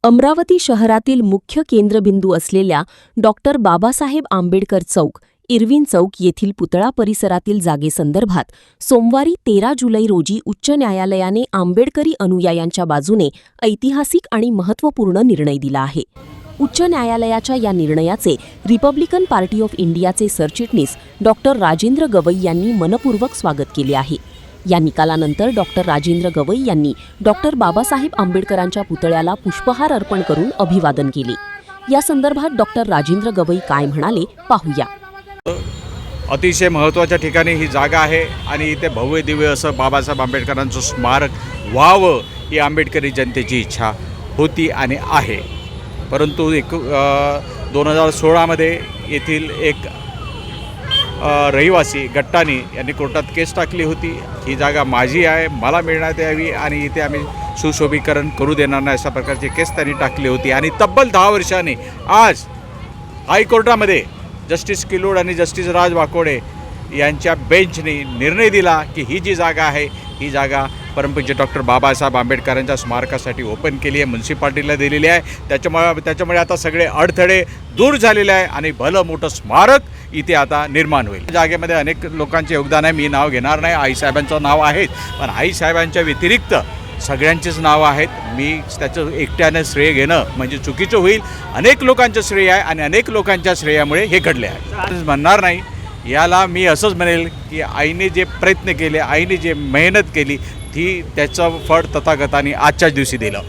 अमरावती शहरातील मुख्य केंद्रबिंदू असलेल्या डॉक्टर बाबासाहेब आंबेडकर चौक, इरविन चौक येथील पुतळा परिसरातील जागेसंदर्भात सोमवारी 13 जुलै रोजी उच्च न्यायालयाने आंबेडकरी अनुयायांच्या बाजूने ऐतिहासिक आणि महत्त्वपूर्ण निर्णय दिला आहे. उच्च न्यायालयाच्या या निर्णयाचे रिपब्लिकन पार्टी ऑफ इंडियाचे सरचिटणीस डॉक्टर राजेंद्र गवई यांनी मनपूर्वक स्वागत केले आहे. या निकालानंतर डॉक्टर राजेंद्र गवई यांनी डॉक्टर बाबासाहेब आंबेडकरांच्या पुतळ्याला पुष्पहार अर्पण करून अभिवादन केले. या संदर्भात डॉक्टर राजेंद्र गवई काय म्हणाले पाहूया. अतिशय महत्त्वाच्या ठिकाणी ही जागा आहे आणि इथे भव्य दिव्य असं बाबासाहेब आंबेडकरांचं स्मारक व्हावं ही आंबेडकरी जनतेची इच्छा होती आणि आहे. परंतु 2016मध्ये येथील एक रहिवासी गट्टानी यांनी कोर्टात केस टाकली होती. ही जागा माझी आहे, मला मिळण्यात यावी आणि इथे आम्ही सुशोभीकरण करू देणार नाही अशा प्रकारची केस त्यांनी टाकली होती. आणि तब्बल 10 वर्षांनी आज हायकोर्टामध्ये जस्टिस किलोड आणि जस्टिस राज वाकोडे यांच्या बेंचने निर्णय दिला की ही जी जागा आहे ही जागा परमपूज्य डॉक्टर बाबासाहेब आंबेडकरांच्या स्मारकासाठी ओपन केली आहे, म्युन्सिपाल्टीला दिलेली आहे. त्याच्यामुळे आता सगळे अडथळे दूर झालेले आहे आणि भलं मोठं स्मारक इथे आता निर्माण होईल. जागेमध्ये अनेक लोकांचे योगदान आहे, मी नाव घेणार नाही. आईसाहेबांचं नाव आहे, पण आईसाहेबांच्या व्यतिरिक्त सगळ्यांचेच नावं आहेत. मी त्याचं एकट्यानं श्रेय घेणं म्हणजे चुकीचं होईल. अनेक लोकांचं श्रेय आहे आणि अनेक लोकांच्या श्रेयामुळे हे घडले आहे. म्हणणार नाही, याला मी असंच म्हणेल की आईने जे प्रयत्न केले, आईने जे मेहनत केली ती त्याचं फळ तथागताने आजच्याच दिवशी दिलं.